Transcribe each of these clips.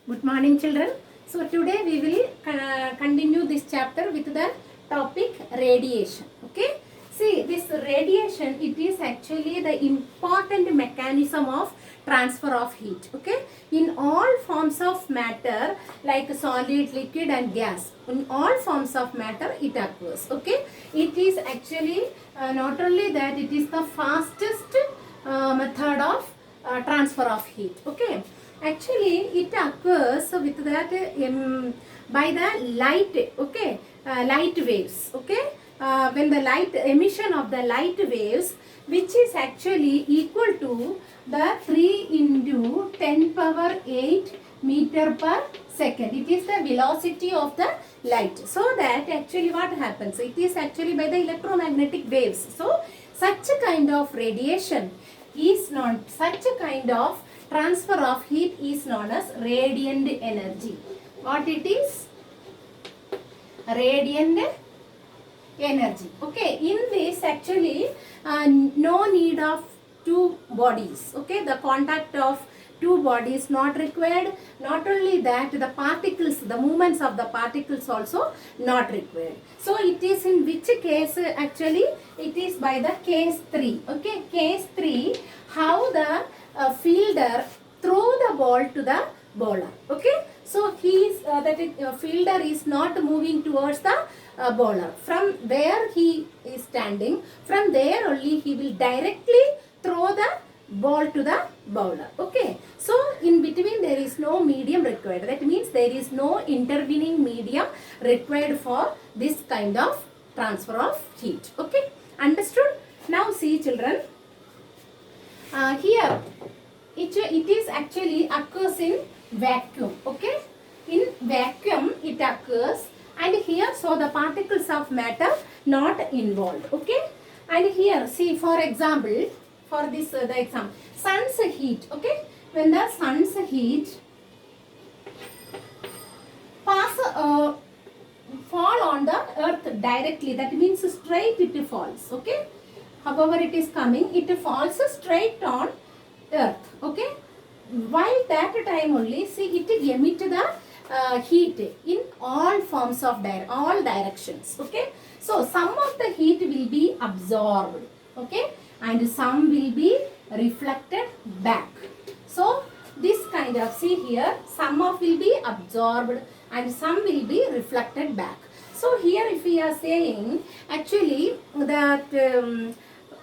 Good morning, children. So today we will continue this chapter with the topic radiation. Okay. See, this radiation, it is actually the important mechanism of transfer of heat. Okay. In all forms of matter like solid, liquid and gas, in all forms of matter it occurs. Okay. It is actually not only that, it is the fastest method of transfer of heat. Okay. Actually it occurs with that by the light. Okay. Light waves. Okay. When the light emission of the light waves, which is actually equal to the 3 into 10 power 8 meter per second. It is the velocity of the light. So that actually what happens, it is actually by the electromagnetic waves. So such a kind of radiation is not, such a kind of transfer of heat is known as radiant energy. What it is? Radiant energy. Okay. In this actually no need of two bodies. Okay. The contact of two bodies not required. Not only that, the particles, the movements of the particles also not required. So it is in which case actually it is by the case 3. Okay. Case 3, how the fielder throw the ball to the bowler. Okay. So he is fielder is not moving towards the bowler. From where he is standing, from there only he will directly throw the ball to the bowler. Okay. So in between there is no medium required. That means there is no intervening medium required for this kind of transfer of heat. Okay. Understood? Now see, children. Here it is actually occurs in vacuum. Okay. In vacuum it occurs, and here so the particles of matter not involved. Okay. And here see, for example, for this the example, sun's heat. Okay. When the sun's heat pass fall on the earth directly, that means straight it falls. Okay. However it is coming, it falls straight on earth. Okay. While that time only, see, it emit the heat in all forms of all directions. Okay. So some of the heat will be absorbed. Okay. And some will be reflected back. So this kind of, see here, some of will be absorbed and some will be reflected back. So here if we are saying actually that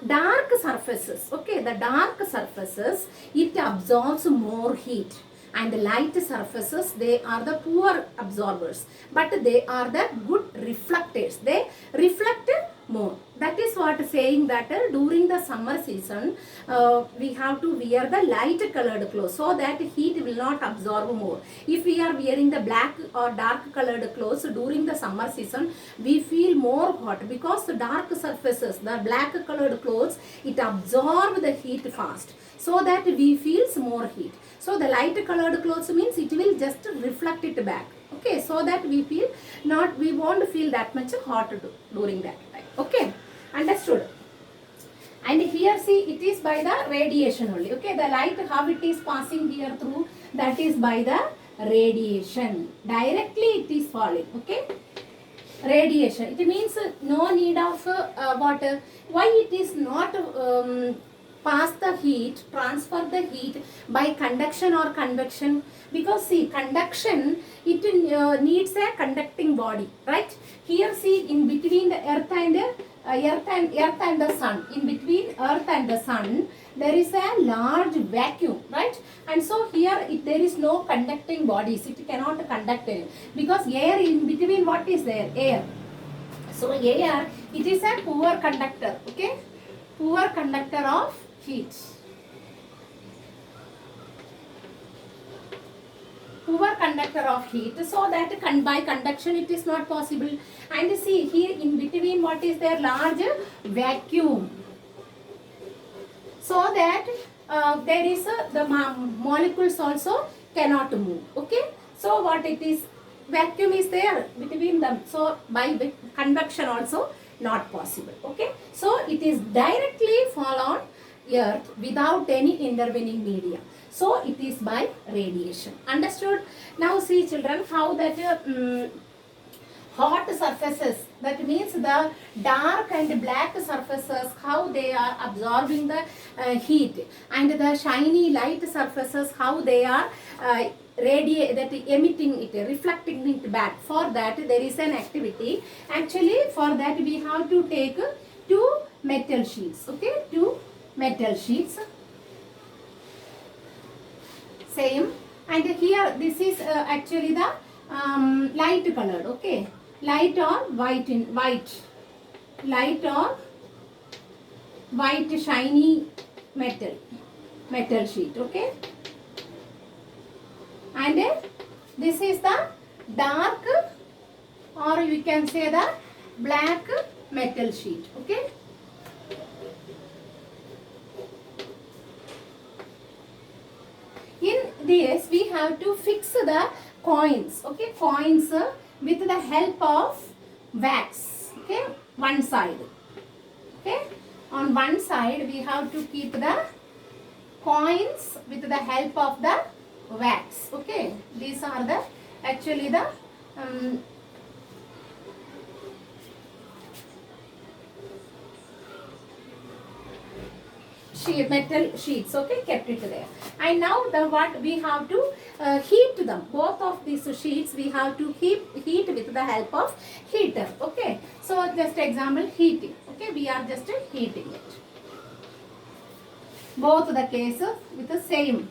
dark surfaces, okay, the dark surfaces, it absorbs more heat, and the light surfaces, they are the poor absorbers, but they are the good reflectors. They reflect more. That is what saying that during the summer season we have to wear the light colored clothes so that heat will not absorb more. If we are wearing the black or dark colored clothes during the summer season, we feel more hot because the dark surfaces, the black colored clothes, it absorb the heat fast, so that we feels more heat. So the light colored clothes means it will just reflect it back. Okay, so that we feel not, we won't feel that much hot during that time. Okay, understood? And here see, it is by the radiation only. Okay, the light how it is passing here through, that is by the radiation. Directly it is falling. Okay, radiation. It means no need of water. Why it is not pass the heat, transfer the heat by conduction or convection? Because see, conduction, it needs a conducting body, right? Here see, in between the earth and the sun, in between earth and the sun, there is a large vacuum, right? And so here there is no conducting bodies. It cannot conduct air, because air in between, what is there? Air. So air, it is a poor conductor. Okay, poor conductor of heat. Poor conductor of heat, so that by conduction it is not possible. And see here in between, what is there? Large vacuum, so that there is the molecules also cannot move. Okay, so what it is, vacuum is there between them, so by convection also not possible. Okay, so it is directly fall on earth without any intervening media. So it is by radiation. Understood? Now see children how that hot surfaces, that means the dark and black surfaces, how they are absorbing the heat, and the shiny light surfaces, how they are that emitting it, reflecting it back. For that there is an activity. Actually for that we have to take two metal sheets. Okay, two metal sheets, same, and here this is actually the light colored. Okay, light or white, in white, light or white shiny metal sheet. Okay, and this is the dark, or we can say the black metal sheet. Okay, in this we have to fix the coins. Okay, coins with the help of wax. Okay, one side. Okay, on one side we have to keep the coins with the help of the wax. Okay, these are the actually the metal sheets. Okay, kept it there. And now the what we have to heat them. Both of these sheets we have to heat with the help of heater. Okay, so just example, heating. Okay, we are just heating it. Both the cases with the same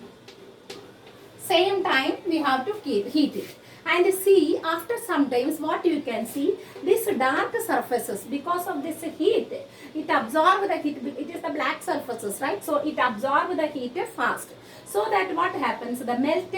time we have to heat it. And see, after some times what you can see, this dark surfaces, because of this heat, it absorbs the heat. It is the black surfaces, right? So it absorbs the heat fast. So that what happens, the melt,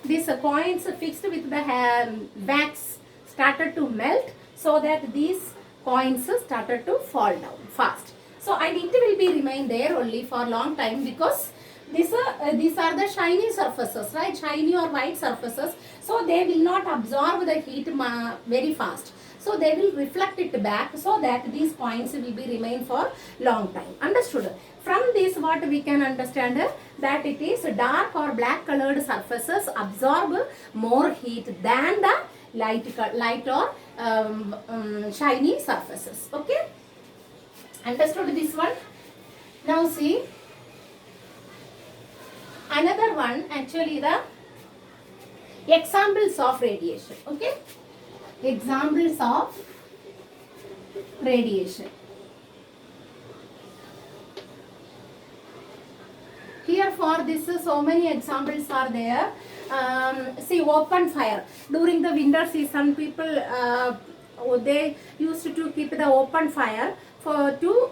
these coins fixed with the wax started to melt, so that these coins started to fall down fast. So and it will be remain there only for long time, because these are the shiny surfaces, right? Shiny or white surfaces. So they will not absorb the heat very fast. So they will reflect it back, so that these coins will be remain for long time. Understood? From this what we can understand that it is dark or black colored surfaces absorb more heat than the light or shiny surfaces. Okay? Understood this one? Now see, another one, actually the examples of radiation. Okay, examples of radiation. Here for this so many examples are there. See, open fire during the winter season, people they used to keep the open fire for to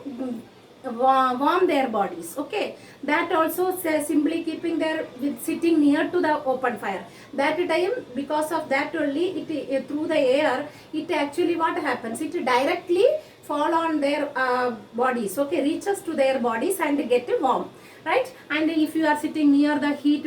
warm their bodies. Okay, that also simply keeping their with sitting near to the open fire. That time, because of that only, it through the air, it actually what happens, it directly fall on their bodies. Okay, reaches to their bodies and get warm, right? And if you are sitting near the heat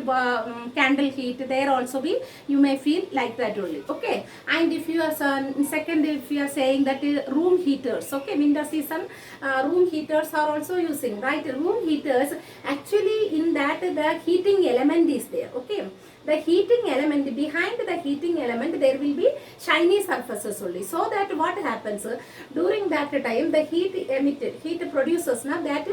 candle heat, there also be, you may feel like that only. Okay, and if you are second, if you are saying that room heaters, okay, winter season room heaters are also using, right? Room heaters, actually in that the heating element is there. Okay, the heating element, behind the heating element there will be shiny surfaces only, so that what happens during that time, the heat emitted, heat produces now, that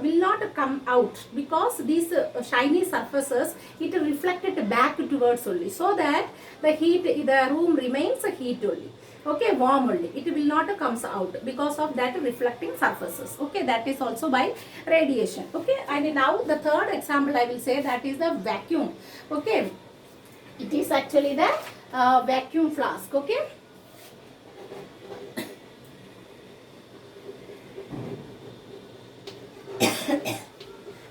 will not come out, because these shiny surfaces, it reflected back towards only, so that the heat, the room remains heat only. Okay, warm only, it will not comes out because of that reflecting surfaces. Okay, that is also by radiation. Okay, and now the third example I will say, that is the vacuum. Okay, it is actually the vacuum flask. Okay,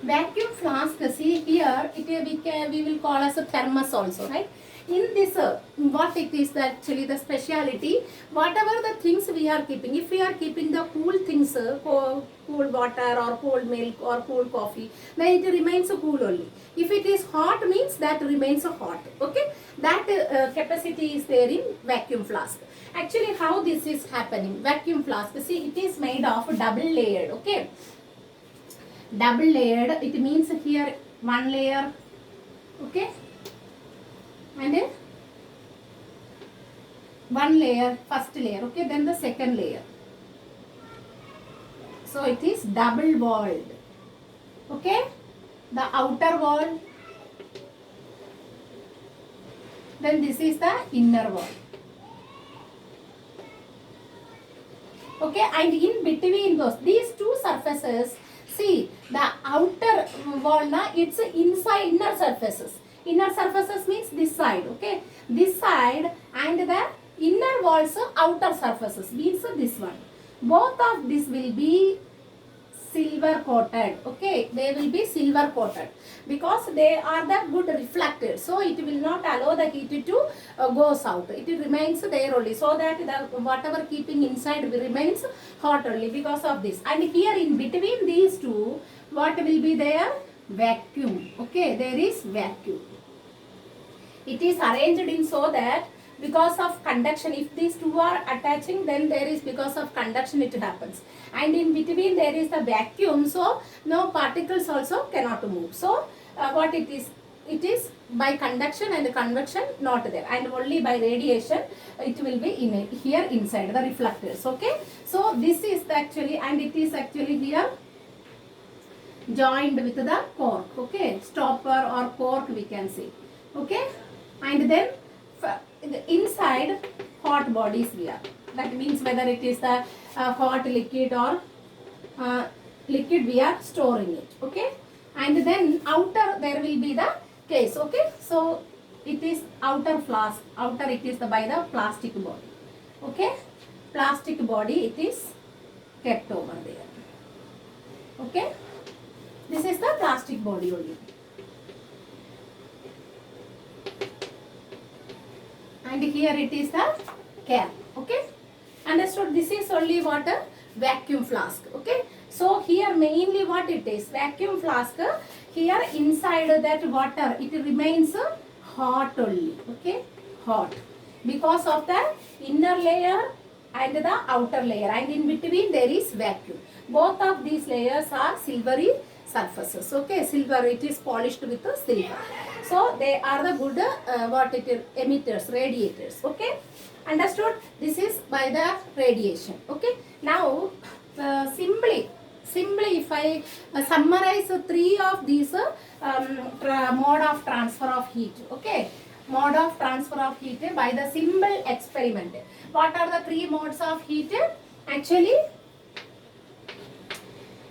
vacuum flask, see here, we will call as a thermos also, right? In this what it is, actually the speciality, whatever the things we are keeping, if we are keeping the cool things, cool water or cold milk or cold coffee, then it remains cool only. If it is hot, means that remains hot. Okay, that capacity is there in vacuum flask. Actually how this is happening, vacuum flask, see, it is made of double layered. Okay, double layered, it means here one layer, okay, and one layer, first layer, okay, then the second layer. So it is double walled, okay, the outer wall, then this is the inner wall, okay, and in between these two surfaces, see the outer wall na, it's inside inner surfaces. Inner surfaces means this side, okay, this side, and the inner walls outer surfaces means this one. Both of this will be silver coated, okay, they will be silver coated because they are the good reflectors, so it will not allow the heat to goes out, it remains there only, so that the whatever keeping inside remains hot only because of this. And here in between these two, what will be there? Vacuum, okay, there is vacuum. It is arranged in so that because of conduction, if these two are attaching, then there is because of conduction it happens, and in between there is the vacuum, so no particles also cannot move. So what it is by conduction and convection not there, and only by radiation it will be in here inside the reflectors, okay. So this is the actually, and it is actually here joined with the cork, okay, stopper or cork we can say, okay. And then inside hot bodies we are, that means whether it is the hot liquid or liquid we are storing it, okay. And then outer there will be the case, okay. So it is outer flask, outer it is the by the plastic body, okay, plastic body it is kept over there, okay. This is the plastic body only. And here it is the cap, okay. Understood? This is only what a vacuum flask, okay. So here mainly what it is, vacuum flask, here inside that water it remains hot only, okay, hot, because of the inner layer and the outer layer, and in between there is vacuum. Both of these layers are silvery surfaces, okay, silver, it is polished with the silver, so they are the good what it is, emitters, radiators, okay. Understood? This is by the radiation, okay. Now simply if I summarize three of these mode of transfer of heat, okay, mode of transfer of heat by the simple experiment. What are the three modes of heat? Actually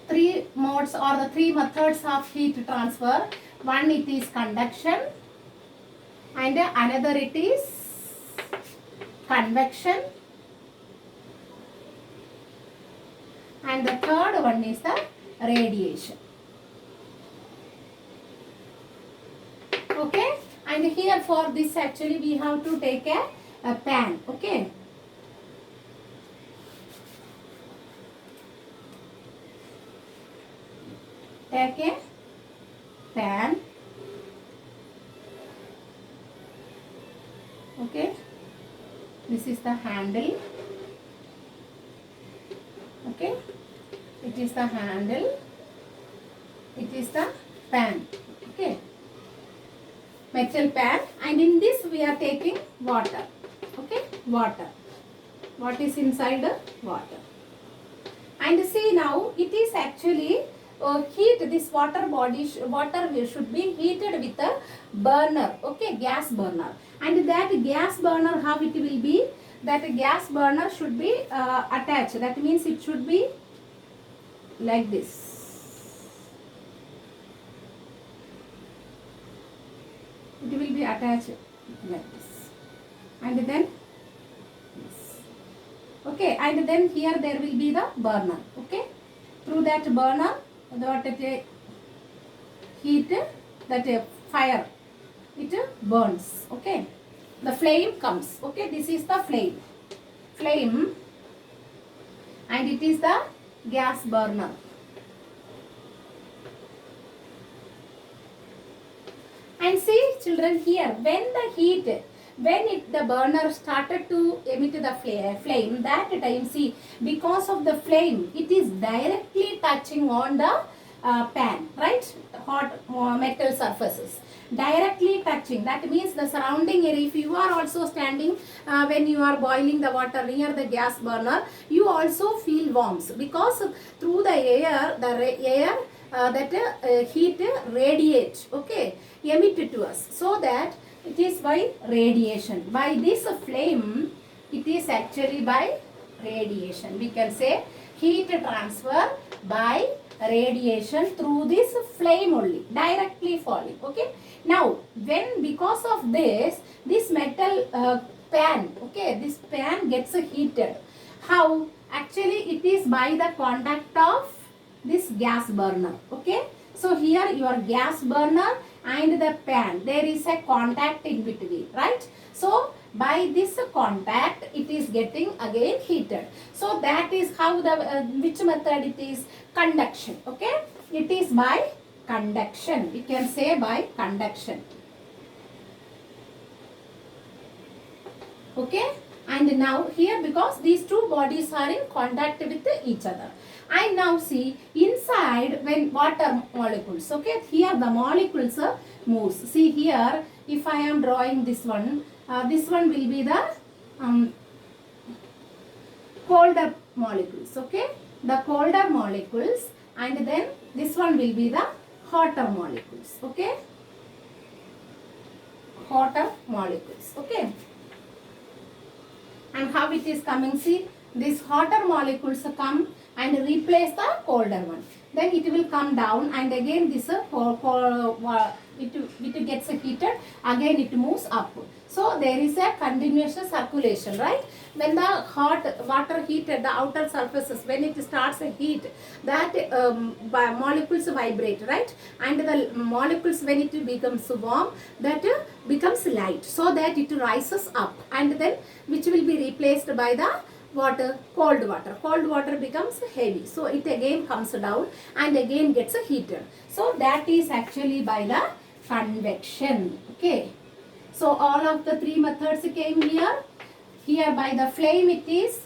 three modes or the three methods of heat transfer. One it is conduction, and another it is convection, and the third one is the radiation, okay. And here for this actually we have to take a pan, okay. Take a pan, okay. This is the handle, okay, it is the handle, it is the pan, okay, metal pan, and in this we are taking water, okay, water. What is inside the water? And see now it is actually heat, this water body water should be heated with a burner, okay, gas burner. And that gas burner, how it will be, that gas burner should be attached, that means it should be like this, it will be attached like this, and then this, okay. And then here there will be the burner, okay. Through that burner that heat, that fire, it burns, okay, the flame comes, okay. This is the flame, and it is the gas burner, and see children, here when the heat, when the burner started to emit the flame, that time see, because of the flame it is directly touching on the pan, right? Hot metal surfaces directly touching. That means the surrounding area, if you are also standing when you are boiling the water near the gas burner, you also feel warmth, because through the air, that heat radiate, okay, emitted to us. So that it is by radiation. By this flame, it is actually by radiation. We can say heat transfer by radiation through this flame only, directly falling, okay. Now when, because of this metal pan, okay, this pan gets heated. How? Actually it is by the contact of this gas burner, okay. So here your gas burner and the pan, there is a contact in between, right? So by this contact it is getting again heated. So that is how the which method it is? Conduction, okay. It is by conduction, we can say by conduction, okay. And now here, because these two bodies are in contact with each other, and now see inside when water molecules, okay, here the molecules moves. See here, if I am drawing this one will be the colder molecules, okay, the colder molecules, and then this one will be the hotter molecules, okay, hotter molecules, okay. And how it is coming? See, these hotter molecules come and replace the colder one. Then it will come down, and again this it gets heated, again it moves up. So there is a continuous circulation, right? When the hot water heated the outer surfaces, when it starts a heat, that molecules vibrate, right? And the molecules, when it becomes warm, that becomes light, so that it rises up, and then which will be replaced by the water, cold water. Cold water becomes heavy, so it again comes down and again gets heated. So that is actually by the convection, okay. So all of the three methods came here. Here by the flame it is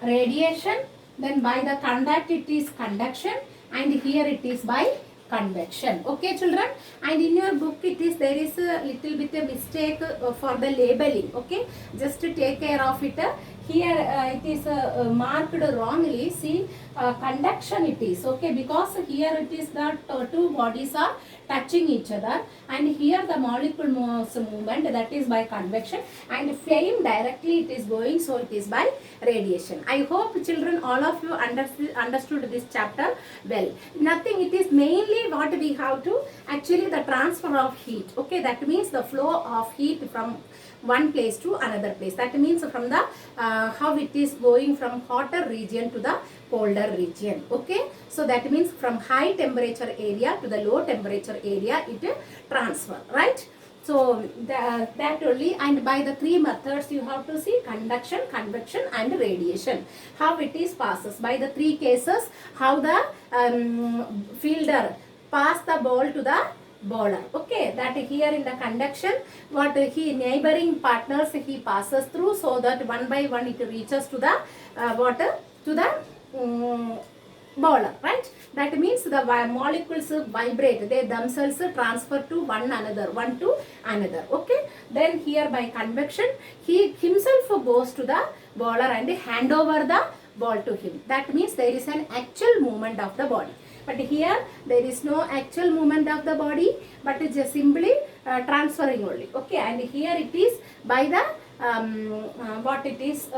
radiation, then by the contact it is conduction, and here it is by convection, okay children. And in your book it is, there is a little bit a mistake for the labeling, okay, just to take care of it. Here it is marked wrongly. See, conduction it is, okay, because here it is that two bodies are touching each other, and here the molecule movement, that is by convection, and flame directly it is going, so it is by radiation. I hope children, all of you understood this chapter well. Nothing, it is mainly what we have to, actually the transfer of heat, okay, that means the flow of heat from one place to another place. That means from the how it is going from hotter region to the colder region, okay. So that means from high temperature area to the low temperature area it transfer, right? So that only. And by the three methods you have to see conduction, convection and radiation, how it is passes. By the three cases, how the fielder pass the ball to the bowler, okay. That here in the conduction, what he neighboring partners he passes through, so that one by one it reaches to the water, to the bowler, right? That means the molecules vibrate, they themselves transfer to one to another, okay. Then here by convection, he himself goes to the bowler and hand over the ball to him. That means there is an actual movement of the body. But here there is no actual movement of the body, but it is just simply transferring only, okay. And here it is by the what it is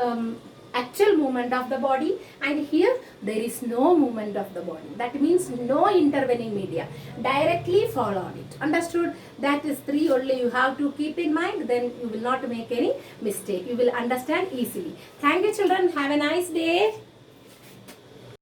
actual movement of the body, and here there is no movement of the body. That means no intervening media, directly fall on it. Understood? That is three only you have to keep in mind, then you will not make any mistake, you will understand easily. Thank you children, have a nice day.